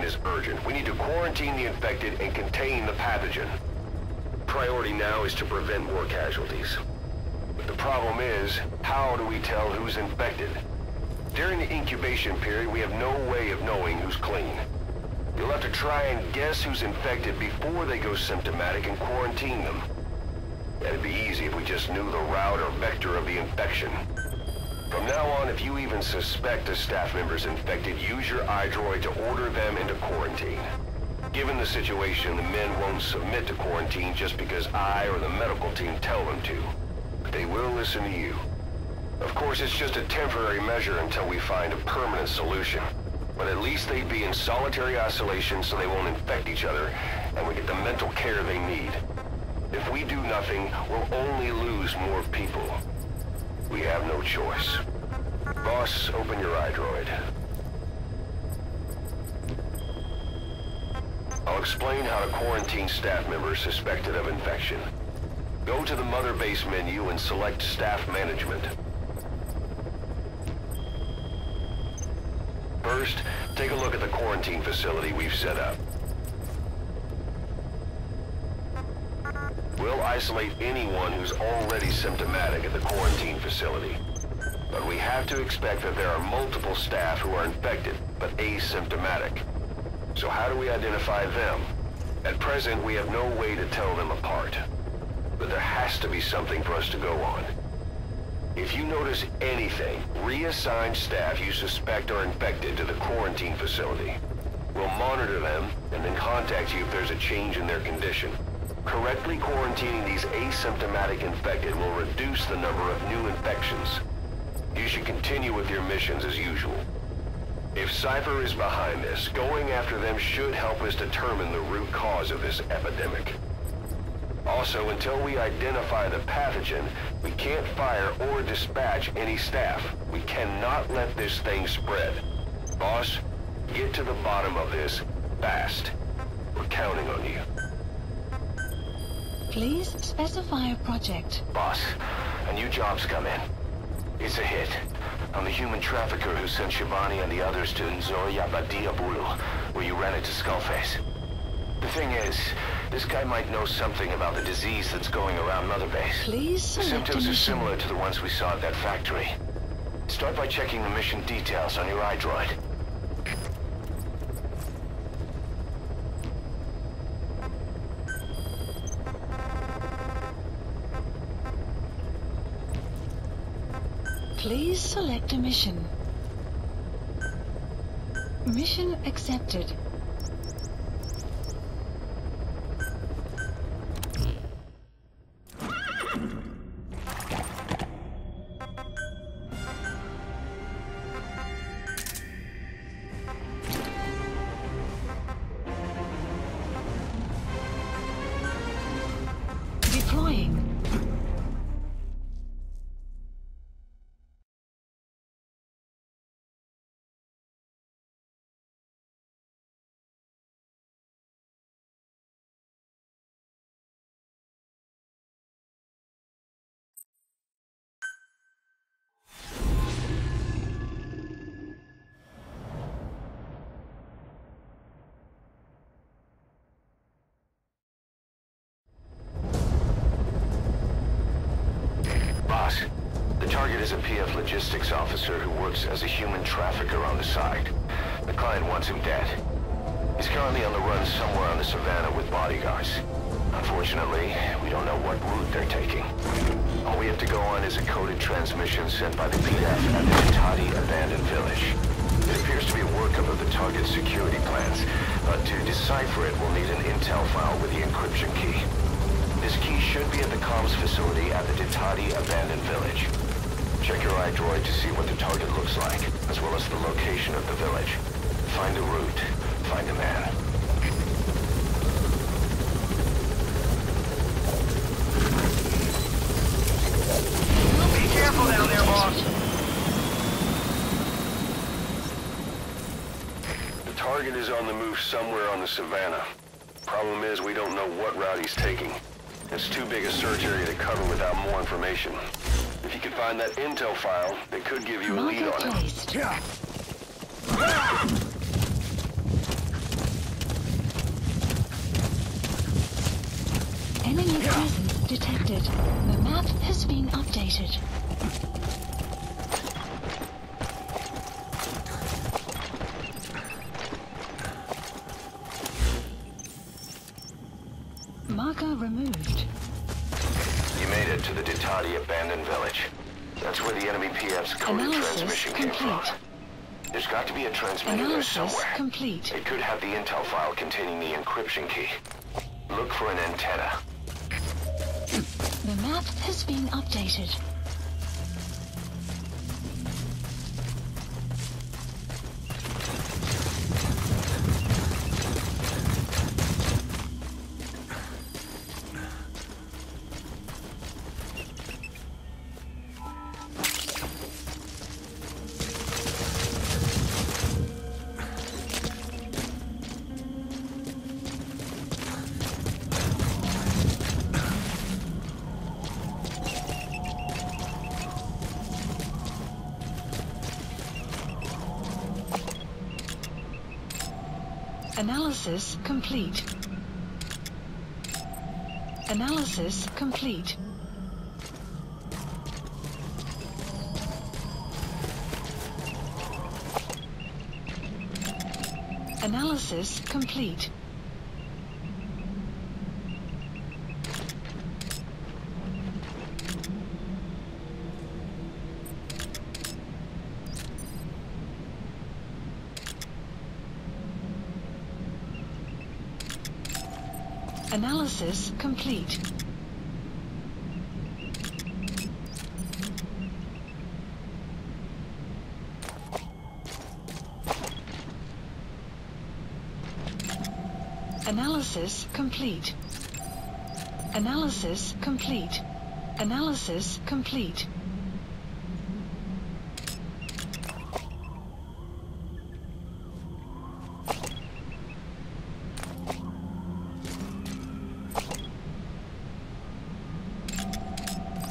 is urgent. We need to quarantine the infected and contain the pathogen. Priority now is to prevent more casualties. But the problem is, how do we tell who's infected? During the incubation period, we have no way of knowing who's clean. You'll have to try and guess who's infected before they go symptomatic and quarantine them. That'd be easy if we just knew the route or vector of the infection. From now on, if you even suspect a staff member's infected, use your iDroid to order them into quarantine. Given the situation, the men won't submit to quarantine just because I or the medical team tell them to. But they will listen to you. Of course, it's just a temporary measure until we find a permanent solution. But at least they'd be in solitary isolation so they won't infect each other, and we get the mental care they need. If we do nothing, we'll only lose more people. We have no choice. Boss, open your iDroid. I'll explain how to quarantine staff members suspected of infection. Go to the Mother Base menu and select Staff Management. First, take a look at the quarantine facility we've set up. We'll isolate anyone who's already symptomatic at the quarantine facility. But we have to expect that there are multiple staff who are infected, but asymptomatic. So how do we identify them? At present, we have no way to tell them apart. But there has to be something for us to go on. If you notice anything, reassign staff you suspect are infected to the quarantine facility. We'll monitor them and then contact you if there's a change in their condition. Correctly quarantining these asymptomatic infected will reduce the number of new infections. You should continue with your missions as usual. If Cypher is behind this, going after them should help us determine the root cause of this epidemic. Also, until we identify the pathogen, we can't fire or dispatch any staff. We cannot let this thing spread. Boss, get to the bottom of this fast. We're counting on you. Please specify a project. Boss, a new job's come in. It's a hit. I'm the human trafficker who sent Shivani and the others to Nzoya Badiabulu, where you ran into Skullface. The thing is, this guy might know something about the disease that's going around Mother Base. Please the symptoms are mission. similar to the ones we saw at that factory. Start by checking the mission details on your iDroid. Please select a mission. Mission accepted. Deploying. The target is a PF logistics officer who works as a human trafficker on the side. The client wants him dead. He's currently on the run somewhere on the savannah with bodyguards. Unfortunately, we don't know what route they're taking. All we have to go on is a coded transmission sent by the PF at the Ditati abandoned village. It appears to be a workup of the target's security plans, but to decipher it, we'll need an intel file with the encryption key. This key should be at the comms facility at the Ditati abandoned village. Check your iDroid to see what the target looks like, as well as the location of the village. Find a route. Find a man. Be careful down there, boss. The target is on the move somewhere on the savannah. Problem is, we don't know what route he's taking. It's too big a search area to cover without more information. If you can find that intel file, it could give you a lead on him. Placed. detected. The map has been updated. Marker removed. You made it to the Ditati abandoned village. That's where the enemy PF's coded Analysis transmission came from. complete. There's got to be a transmitter there Analysis somewhere. complete. It could have the intel file containing the encryption key. Look for an antenna. The map has been updated. Analysis complete. Analysis complete. Analysis complete. Analysis complete. Analysis complete. Analysis complete. Analysis complete.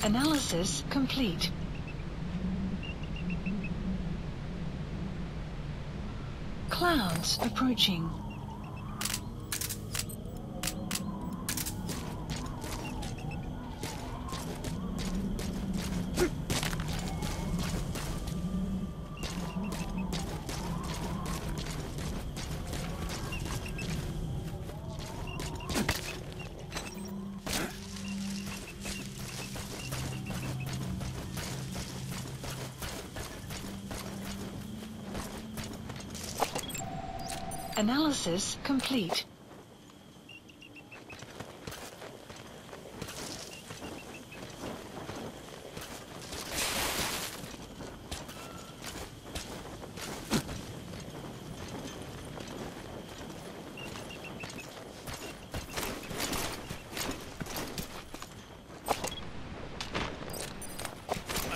Analysis complete. Clouds approaching. Analysis complete.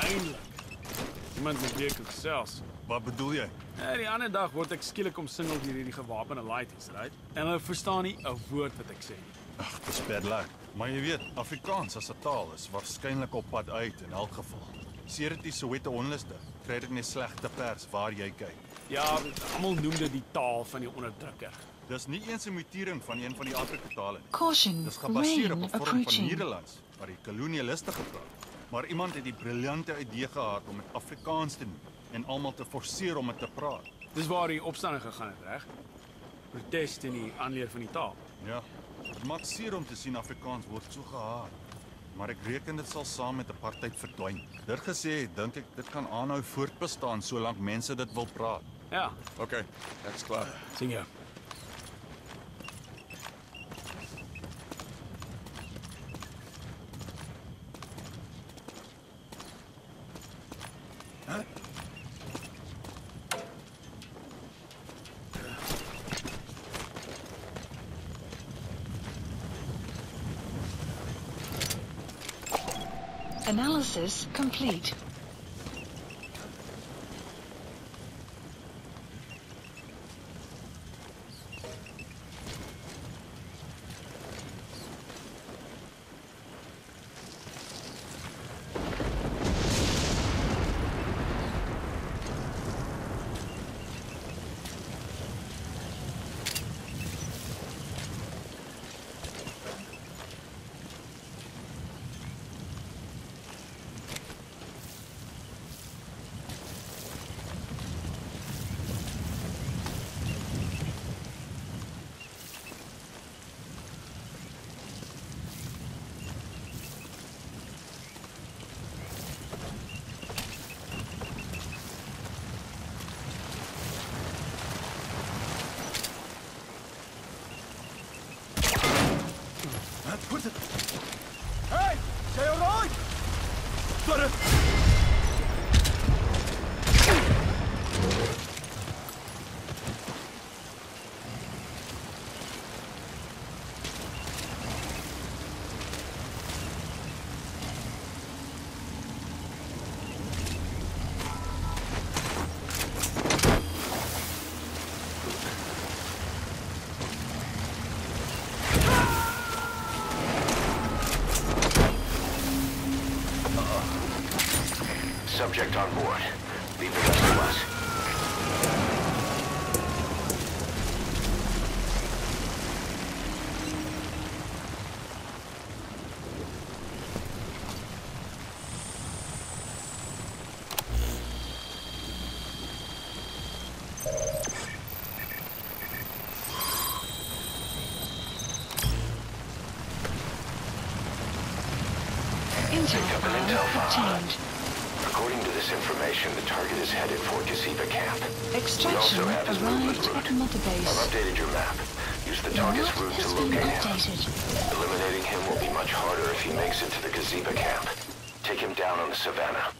Eindelijk. Iemand met wie ek gesels. Wat bedoel jy? Die ander dag word ek skielik omsingel deur hierdie gewapende laities, right? En hulle verstaan nie 'n woord wat ek sê nie. Ag, dis bad luck. Maar jy weet, Afrikaans as 'n taal is waarskynlik op pad uit in elk geval. Sedert die Soweto onluste, kry dit net slegte pers waar jy kyk. Ja, almal noem dit die taal van die onderdrukker. Dis nie eens 'n mutering van een van die Afrika tale nie. Caution, Dis gebaseer op rain 'n vorm van approaching. Nederlands waar die kolonialiste gepraat. Maar iemand het die briljante idee gehad om dit Afrikaans te noem en almal te forceer om dit te praat. Dis waar die opstanding gegaan het, reg? Protes teen die aanleer van die taal. Ja, dit maak seer om te sien Afrikaans word so gehaat. Maar ek reken dit sal saam met apartheid verdwyn. Dit gesê, dink ek dit kan aanhou voortbestaan solank mense dit wil praat. Ja, Okay, ek's klaar. sien jou. Analysis complete. Put it. Hey, jy alright? Put it. Subject on board. Leave the rest of us. Intel file obtained. According to this information, the target is headed for Gazeba Camp. Extraction have his movement arrived route. at Mother Base. I've updated your map. Use the target's Map route to has been locate him. updated. Eliminating him will be much harder if he makes it to the Gazeba Camp. Take him down on the savannah.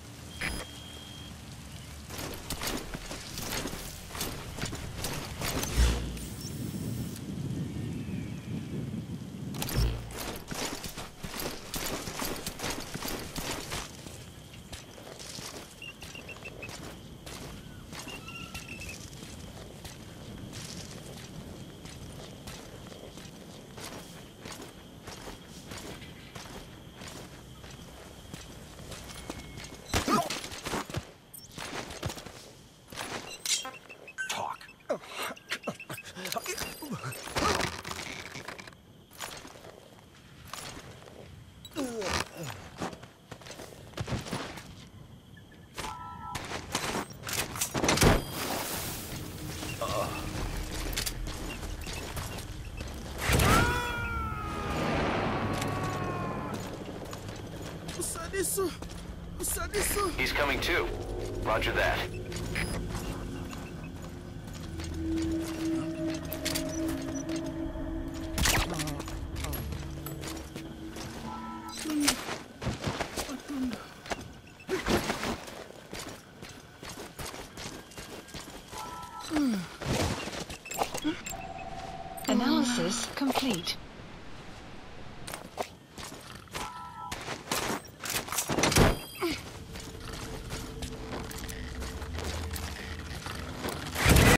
He's coming too. Roger that. Analysis complete.